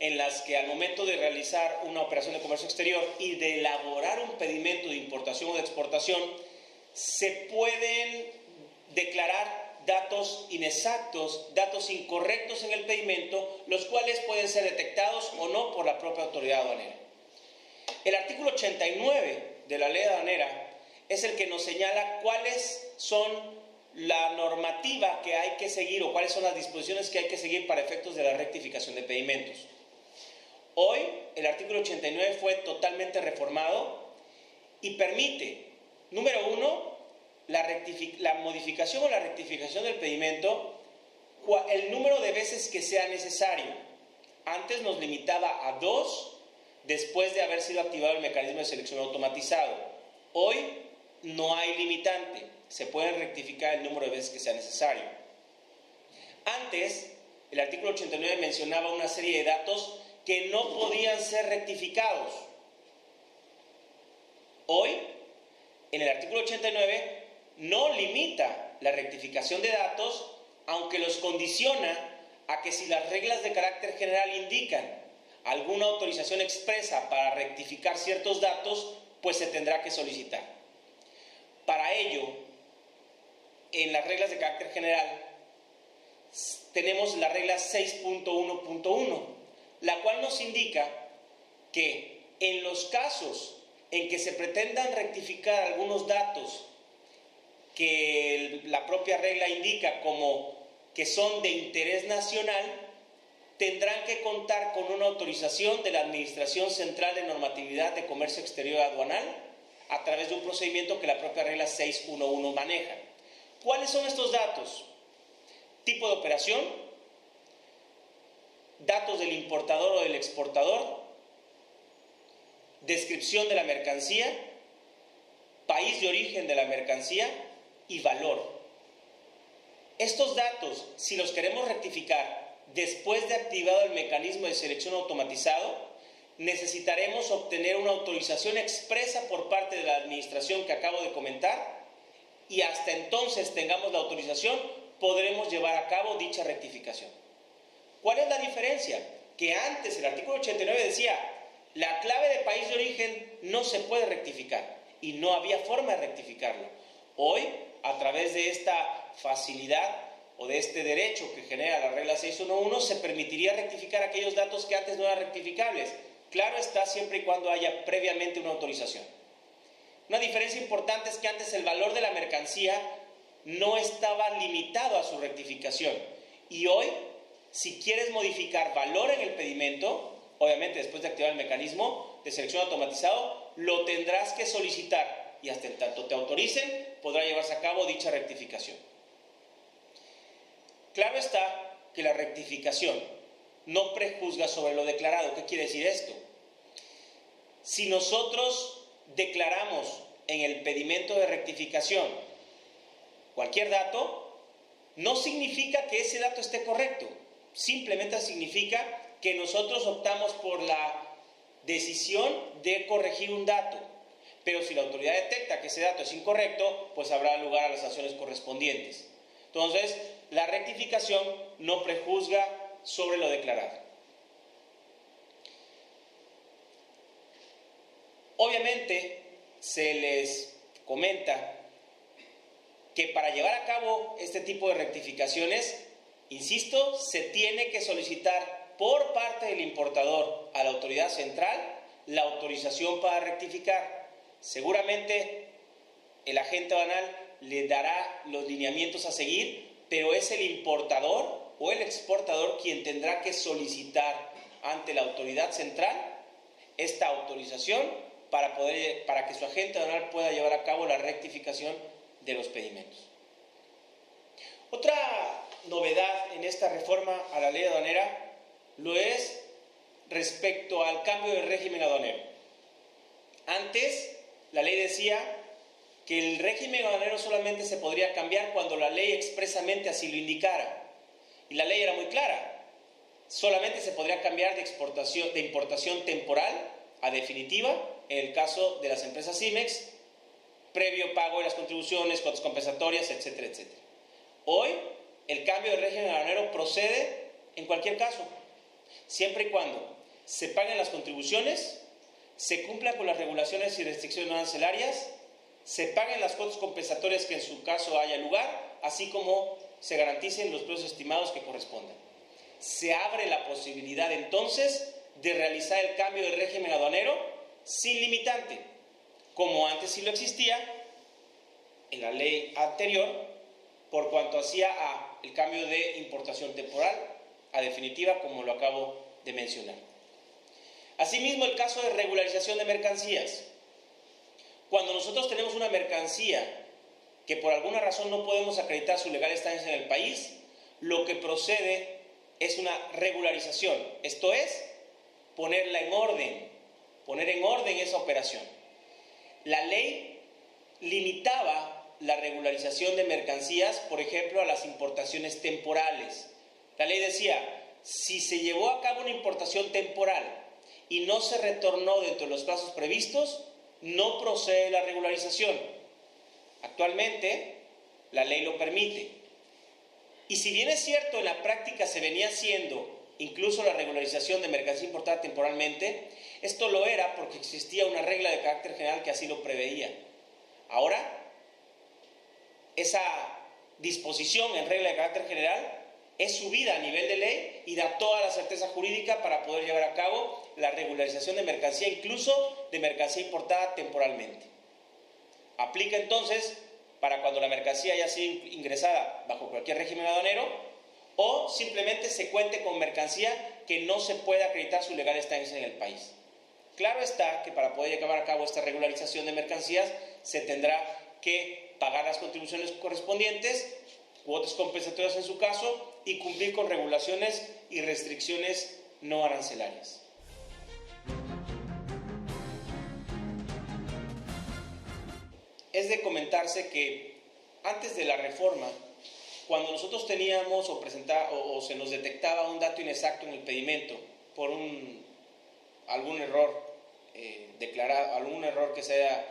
en las que al momento de realizar una operación de comercio exterior y de elaborar un pedimento de importación o de exportación, se pueden declarar datos inexactos, datos incorrectos en el pedimento, los cuales pueden ser detectados o no por la propia autoridad aduanera. El artículo 89 de la ley aduanera es el que nos señala cuáles son la normativa que hay que seguir o cuáles son las disposiciones que hay que seguir para efectos de la rectificación de pedimentos. Hoy el artículo 89 fue totalmente reformado y permite, número uno, la modificación o la rectificación del pedimento el número de veces que sea necesario. Antes nos limitaba a 2 después de haber sido activado el mecanismo de selección automatizado. Hoy no hay limitante, se puede rectificar el número de veces que sea necesario. Antes, el artículo 89 mencionaba una serie de datos que no podían ser rectificados. Hoy, en el artículo 89, no limita la rectificación de datos, aunque los condiciona a que si las reglas de carácter general indican alguna autorización expresa para rectificar ciertos datos, pues se tendrá que solicitar. Para ello, en las reglas de carácter general, tenemos la regla 6.1.1, la cual nos indica que en los casos en que se pretendan rectificar algunos datos que la propia regla indica como que son de interés nacional, tendrán que contar con una autorización de la Administración Central de Normatividad de Comercio Exterior Aduanal a través de un procedimiento que la propia regla 6.1.1 maneja. ¿Cuáles son estos datos? Tipo de operación, datos del importador o del exportador, descripción de la mercancía, país de origen de la mercancía y valor. Estos datos, si los queremos rectificar después de activado el mecanismo de selección automatizado, necesitaremos obtener una autorización expresa por parte de la administración que acabo de comentar, y hasta entonces tengamos la autorización, podremos llevar a cabo dicha rectificación. ¿Cuál es la diferencia? Que antes el artículo 89 decía, la clave de país de origen no se puede rectificar y no había forma de rectificarlo. Hoy, a través de esta facilidad o de este derecho que genera la regla 6.1.1, se permitiría rectificar aquellos datos que antes no eran rectificables. Claro está, siempre y cuando haya previamente una autorización. Una diferencia importante es que antes el valor de la mercancía no estaba limitado a su rectificación. Y hoy, si quieres modificar valor en el pedimento, obviamente después de activar el mecanismo de selección automatizado, lo tendrás que solicitar y hasta en tanto te autoricen, podrá llevarse a cabo dicha rectificación. Claro está que la rectificación no prejuzga sobre lo declarado. ¿Qué quiere decir esto? Si nosotros declaramos en el pedimento de rectificación cualquier dato, no significa que ese dato esté correcto. Simplemente significa que nosotros optamos por la decisión de corregir un dato. Pero si la autoridad detecta que ese dato es incorrecto, pues habrá lugar a las sanciones correspondientes. Entonces, la rectificación no prejuzga sobre lo declarado. Obviamente, se les comenta que para llevar a cabo este tipo de rectificaciones, insisto, se tiene que solicitar por parte del importador a la autoridad central la autorización para rectificar. Seguramente el agente aduanal le dará los lineamientos a seguir, pero es el importador o el exportador quien tendrá que solicitar ante la autoridad central esta autorización para que su agente aduanal pueda llevar a cabo la rectificación de los pedimentos. Otra novedad en esta reforma a la ley aduanera lo es respecto al cambio de régimen aduanero. Antes, la ley decía que el régimen aduanero solamente se podría cambiar cuando la ley expresamente así lo indicara. Y la ley era muy clara. Solamente se podría cambiar de importación temporal a definitiva en el caso de las empresas CIMEX, previo pago de las contribuciones, cuotas compensatorias, etcétera, etcétera. Hoy, el cambio de régimen aduanero procede en cualquier caso. siempre y cuando se paguen las contribuciones, se cumplan con las regulaciones y restricciones no arancelarias, se paguen las cuotas compensatorias que en su caso haya lugar, así como se garanticen los precios estimados que correspondan. Se abre la posibilidad entonces de realizar el cambio de régimen aduanero sin limitante, como antes sí lo existía en la ley anterior, por cuanto hacía el cambio de importación temporal a definitiva, como lo acabo de mencionar. Asimismo, el caso de regularización de mercancías. Cuando nosotros tenemos una mercancía que por alguna razón no podemos acreditar su legal estancia en el país, lo que procede es una regularización, esto es, poner en orden esa operación. La ley limitaba la regularización de mercancías, por ejemplo, a las importaciones temporales. La ley decía, si se llevó a cabo una importación temporal y no se retornó dentro de los plazos previstos, no procede la regularización. Actualmente, la ley lo permite. Y si bien es cierto, en la práctica se venía haciendo incluso la regularización de mercancía importada temporalmente, esto lo era porque existía una regla de carácter general que así lo preveía. Ahora, esa disposición en regla de carácter general es subida a nivel de ley y da toda la certeza jurídica para poder llevar a cabo la regularización de mercancía, incluso de mercancía importada temporalmente. Aplica entonces para cuando la mercancía haya sido ingresada bajo cualquier régimen aduanero o simplemente se cuente con mercancía que no se pueda acreditar su legal estancia en el país. Claro está que para poder llevar a cabo esta regularización de mercancías se tendrá que pagar las contribuciones correspondientes, cuotas compensatorias en su caso, y cumplir con regulaciones y restricciones no arancelarias. Es de comentarse que antes de la reforma, cuando nosotros teníamos o se nos detectaba un dato inexacto en el pedimento por algún error declarado, algún error que se haya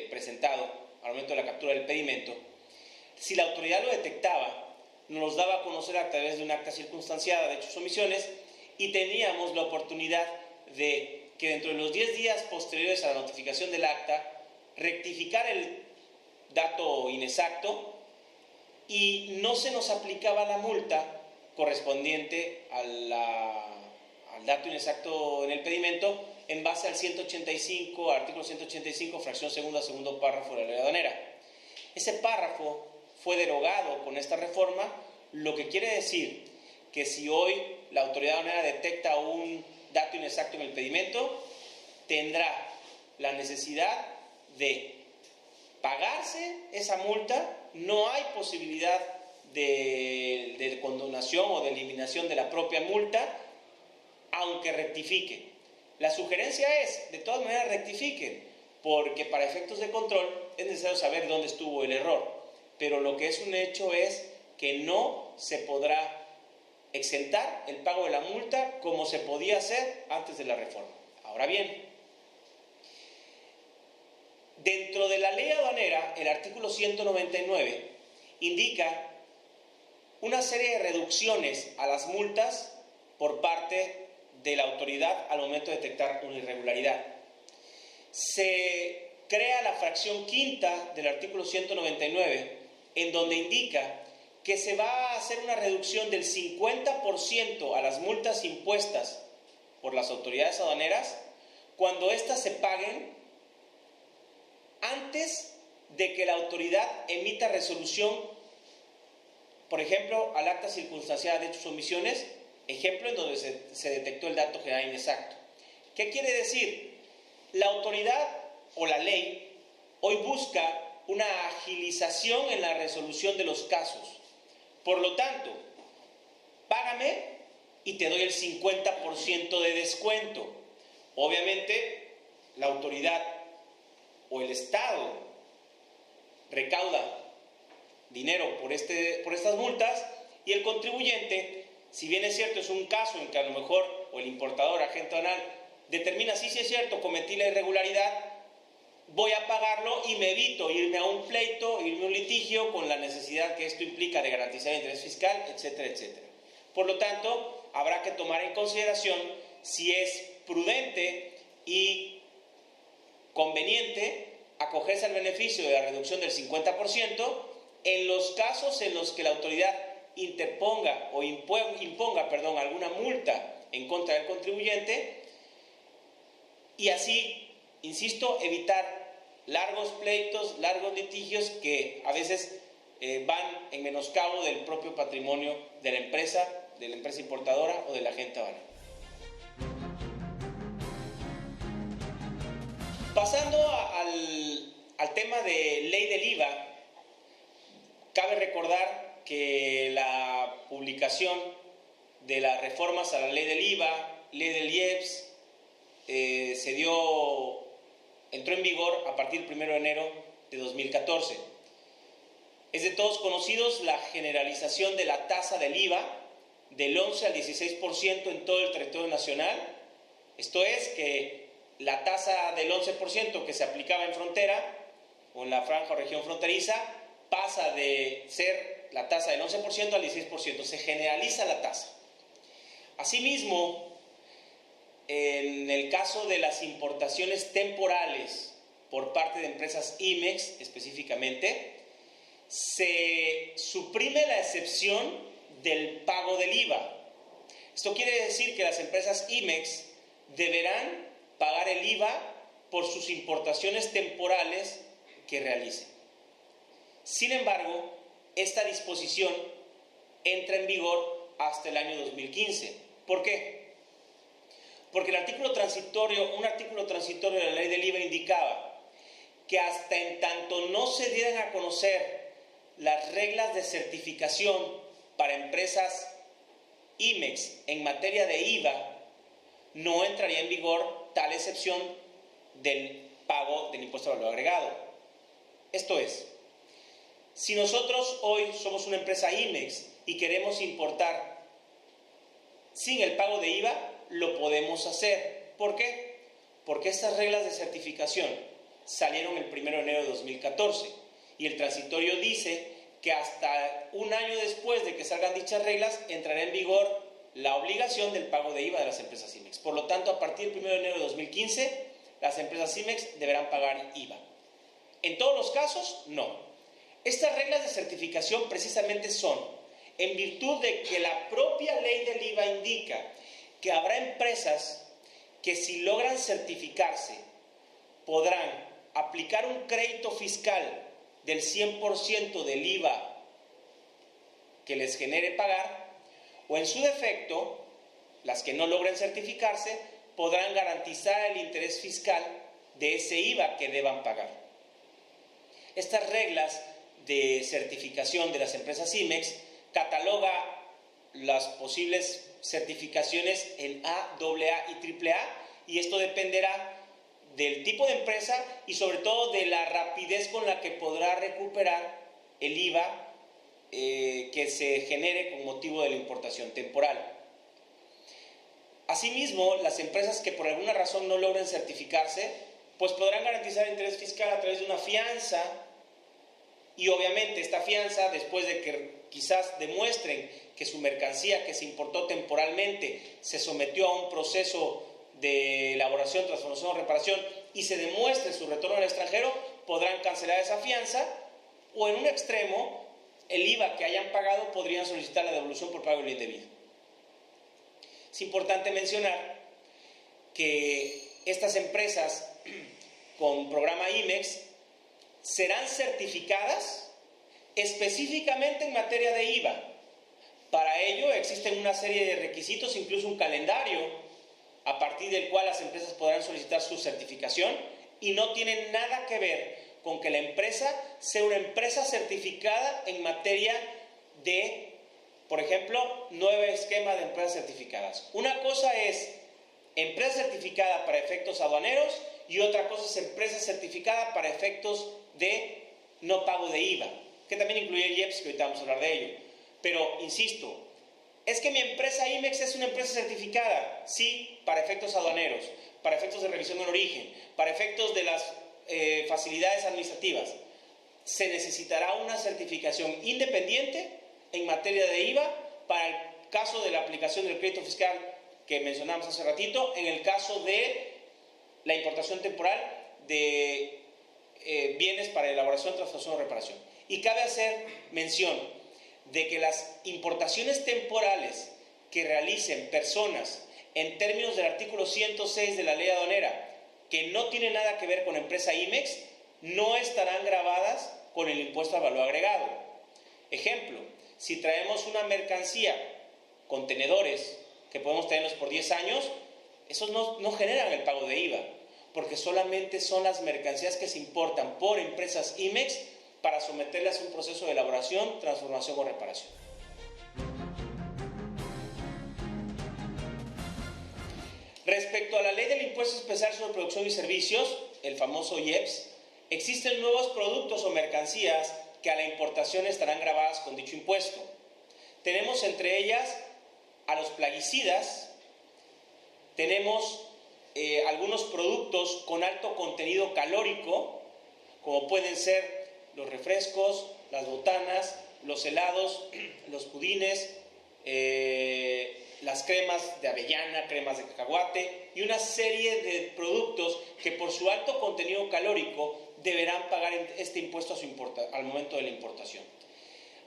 presentado al momento de la captura del pedimento, si la autoridad lo detectaba, nos daba a conocer a través de un acta circunstanciada de hechos o omisiones y teníamos la oportunidad de que dentro de los 10 días posteriores a la notificación del acta, rectificar el dato inexacto y no se nos aplicaba la multa correspondiente al dato inexacto en el pedimento en base al artículo 185, fracción segunda, segundo párrafo de la ley aduanera. Ese párrafo fue derogado con esta reforma, lo que quiere decir que si hoy la autoridad aduanera detecta un dato inexacto en el pedimento, tendrá la necesidad de pagarse esa multa, no hay posibilidad de condonación o de eliminación de la propia multa, aunque rectifique. La sugerencia es, de todas maneras, rectifiquen, porque para efectos de control es necesario saber dónde estuvo el error. Pero lo que es un hecho es que no se podrá exentar el pago de la multa como se podía hacer antes de la reforma. Ahora bien, dentro de la ley aduanera, el artículo 199 indica una serie de reducciones a las multas por parte de la autoridad al momento de detectar una irregularidad. Se crea la fracción quinta del artículo 199, en donde indica que se va a hacer una reducción del 50% a las multas impuestas por las autoridades aduaneras cuando éstas se paguen antes de que la autoridad emita resolución, por ejemplo, al acta circunstanciada de hechos o omisiones, ejemplo en donde se detectó el dato general inexacto. ¿Qué quiere decir? La autoridad o la ley hoy busca una agilización en la resolución de los casos. Por lo tanto, págame y te doy el 50% de descuento. Obviamente, la autoridad o el Estado recauda dinero por estas multas y el contribuyente, si bien es cierto, es un caso en que a lo mejor o el importador, agente aduanal, determina sí es cierto, cometí la irregularidad, voy a pagarlo y me evito irme a un pleito, irme a un litigio con la necesidad que esto implica de garantizar el interés fiscal, etcétera, etcétera. Por lo tanto, habrá que tomar en consideración si es prudente y conveniente acogerse al beneficio de la reducción del 50% en los casos en los que la autoridad interponga o imponga alguna multa en contra del contribuyente, y así, insisto, evitar largos pleitos, largos litigios que a veces van en menoscabo del propio patrimonio de la empresa importadora o del agente aduanero. Pasando al tema de ley del IVA, cabe recordar que la publicación de las reformas a la ley del IVA, ley del IEPS, entró en vigor a partir del 1 de enero de 2014. Es de todos conocidos la generalización de la tasa del IVA del 11 al 16% en todo el territorio nacional. Esto es que la tasa del 11% que se aplicaba en frontera o en la franja o región fronteriza pasa de ser la tasa del 11% al 16%. Se generaliza la tasa. Asimismo, en el caso de las importaciones temporales por parte de empresas IMEX específicamente, se suprime la excepción del pago del IVA. Esto quiere decir que las empresas IMEX deberán pagar el IVA por sus importaciones temporales que realicen. Sin embargo, esta disposición entra en vigor hasta el año 2015. ¿Por qué? Porque un artículo transitorio de la ley del IVA indicaba que hasta en tanto no se dieran a conocer las reglas de certificación para empresas IMEX en materia de IVA, no entraría en vigor tal excepción del pago del impuesto al valor agregado. Esto es, si nosotros hoy somos una empresa IMEX y queremos importar sin el pago de IVA, lo podemos hacer. ¿Por qué? Porque estas reglas de certificación salieron el 1 de enero de 2014 y el transitorio dice que hasta un año después de que salgan dichas reglas entrará en vigor la obligación del pago de IVA de las empresas IMEX. Por lo tanto, a partir del 1 de enero de 2015, las empresas IMEX deberán pagar IVA. En todos los casos, no. Estas reglas de certificación precisamente son en virtud de que la propia ley del IVA indica que habrá empresas que si logran certificarse podrán aplicar un crédito fiscal del 100% del IVA que les genere pagar, o en su defecto, las que no logren certificarse podrán garantizar el interés fiscal de ese IVA que deban pagar. Estas reglas de certificación de las empresas IMEX cataloga las posibles certificaciones en A, AA y AAA, y esto dependerá del tipo de empresa y sobre todo de la rapidez con la que podrá recuperar el IVA que se genere con motivo de la importación temporal. Asimismo, las empresas que por alguna razón no logren certificarse, pues podrán garantizar el interés fiscal a través de una fianza, y obviamente esta fianza, después de que quizás demuestren que su mercancía que se importó temporalmente se sometió a un proceso de elaboración, transformación o reparación y se demuestre su retorno al extranjero, podrán cancelar esa fianza, o en un extremo, el IVA que hayan pagado podrían solicitar la devolución por pago indebido. Es importante mencionar que estas empresas con programa IMEX serán certificadas específicamente en materia de IVA. Para ello existen una serie de requisitos, incluso un calendario a partir del cual las empresas podrán solicitar su certificación, y no tienen nada que ver con que la empresa sea una empresa certificada en materia de, por ejemplo, nuevo esquema de empresas certificadas. Una cosa es empresa certificada para efectos aduaneros y otra cosa es empresa certificada para efectos de no pago de IVA, que también incluye el IEPS, que ahorita vamos a hablar de ello. Pero, insisto, es que mi empresa IMEX es una empresa certificada, sí, para efectos aduaneros, para efectos de revisión en origen, para efectos de las facilidades administrativas. Se necesitará una certificación independiente en materia de IVA para caso de la aplicación del crédito fiscal que mencionamos hace ratito, en el caso de la importación temporal de bienes para elaboración, transformación o reparación. Y cabe hacer mención de que las importaciones temporales que realicen personas en términos del artículo 106 de la ley aduanera, que no tiene nada que ver con empresa IMEX, no estarán gravadas con el impuesto al valor agregado. Ejemplo, si traemos una mercancía, contenedores, que podemos tenerlos por 10 años, esos no generan el pago de IVA, porque solamente son las mercancías que se importan por empresas IMEX para someterlas a un proceso de elaboración, transformación o reparación. Respecto a la ley del impuesto especial sobre producción y servicios, el famoso IEPS, existen nuevos productos o mercancías que a la importación estarán gravadas con dicho impuesto. Tenemos entre ellas a los plaguicidas, tenemos algunos productos con alto contenido calórico, como pueden ser los refrescos, las botanas, los helados, los pudines, las cremas de avellana, cremas de cacahuate y una serie de productos que por su alto contenido calórico deberán pagar este impuesto al momento de la importación.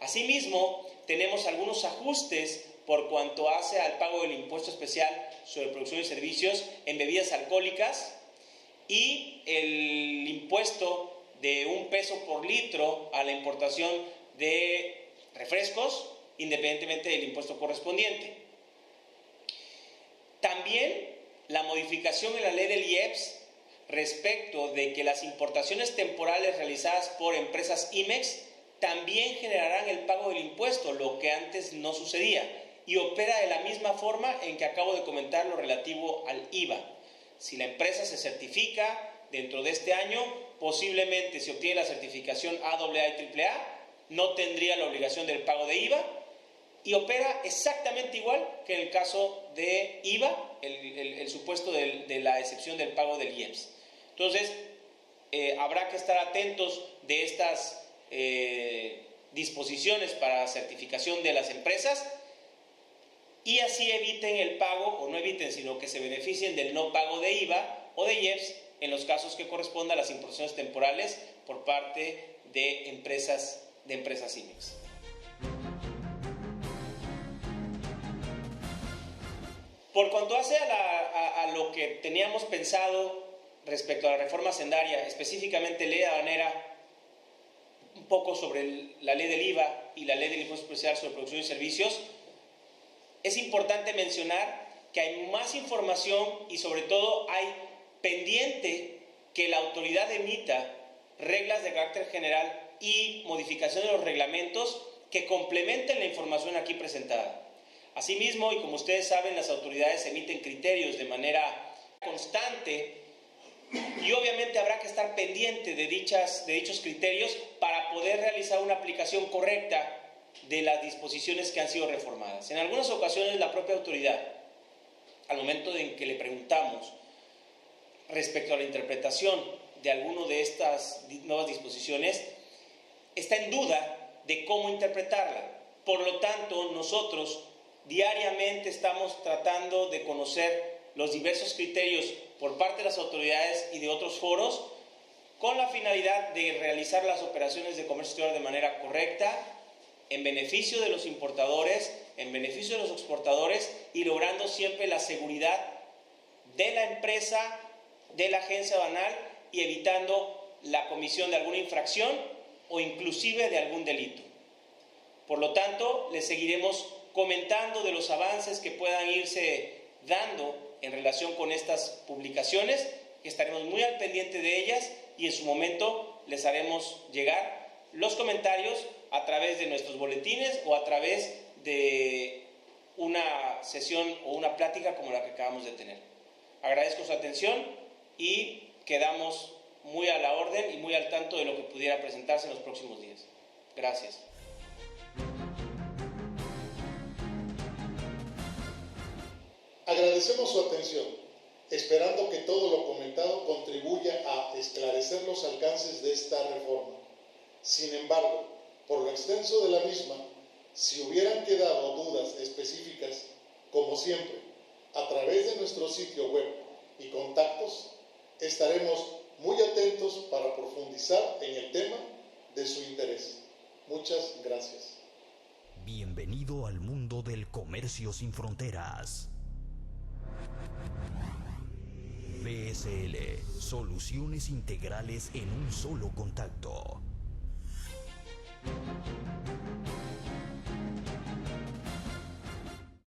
Asimismo, tenemos algunos ajustes por cuanto hace al pago del impuesto especial sobre producción y servicios en bebidas alcohólicas y el impuesto de 1 peso por litro a la importación de refrescos, independientemente del impuesto correspondiente. También la modificación en la ley del IEPS respecto de que las importaciones temporales realizadas por empresas IMEX también generarán el pago del impuesto, lo que antes no sucedía, y opera de la misma forma en que acabo de comentar lo relativo al IVA. Si la empresa se certifica dentro de este año, posiblemente si obtiene la certificación AAA y AAA, no tendría la obligación del pago de IVA y opera exactamente igual que en el caso de IVA, el supuesto de la excepción del pago del IEPS. Entonces, habrá que estar atentos de estas disposiciones para certificación de las empresas y así eviten el pago, o no eviten, sino que se beneficien del no pago de IVA o de IEPS en los casos que correspondan a las importaciones temporales por parte de empresas IMEX. Por cuanto hace a lo que teníamos pensado respecto a la reforma hacendaria, específicamente ley aduanera, un poco sobre la ley del IVA y la ley del impuesto especial sobre producción y servicios, es importante mencionar que hay más información y sobre todo hay pendiente que la autoridad emita reglas de carácter general y modificación de los reglamentos que complementen la información aquí presentada. Asimismo, y como ustedes saben, las autoridades emiten criterios de manera constante y obviamente habrá que estar pendiente de dichos criterios para poder realizar una aplicación correcta de las disposiciones que han sido reformadas. En algunas ocasiones la propia autoridad, al momento en que le preguntamos respecto a la interpretación de alguna de estas nuevas disposiciones, está en duda de cómo interpretarla. Por lo tanto, nosotros diariamente estamos tratando de conocer los diversos criterios por parte de las autoridades y de otros foros con la finalidad de realizar las operaciones de comercio exterior de manera correcta, en beneficio de los importadores, en beneficio de los exportadores y logrando siempre la seguridad de la empresa, de la agencia aduanal y evitando la comisión de alguna infracción o inclusive de algún delito. Por lo tanto, les seguiremos comentando de los avances que puedan irse dando en relación con estas publicaciones, que estaremos muy al pendiente de ellas y en su momento les haremos llegar los comentarios a través de nuestros boletines o a través de una sesión o una plática como la que acabamos de tener. Agradezco su atención y quedamos muy a la orden y muy al tanto de lo que pudiera presentarse en los próximos días. Gracias. Agradecemos su atención, esperando que todo lo comentado contribuya a esclarecer los alcances de esta reforma. Sin embargo, por lo extenso de la misma, Si hubieran quedado dudas específicas, como siempre, a través de nuestro sitio web y contactos, estaremos muy atentos para profundizar en el tema de su interés. Muchas gracias. Bienvenido al mundo del comercio sin fronteras. BSL, soluciones integrales en un solo contacto.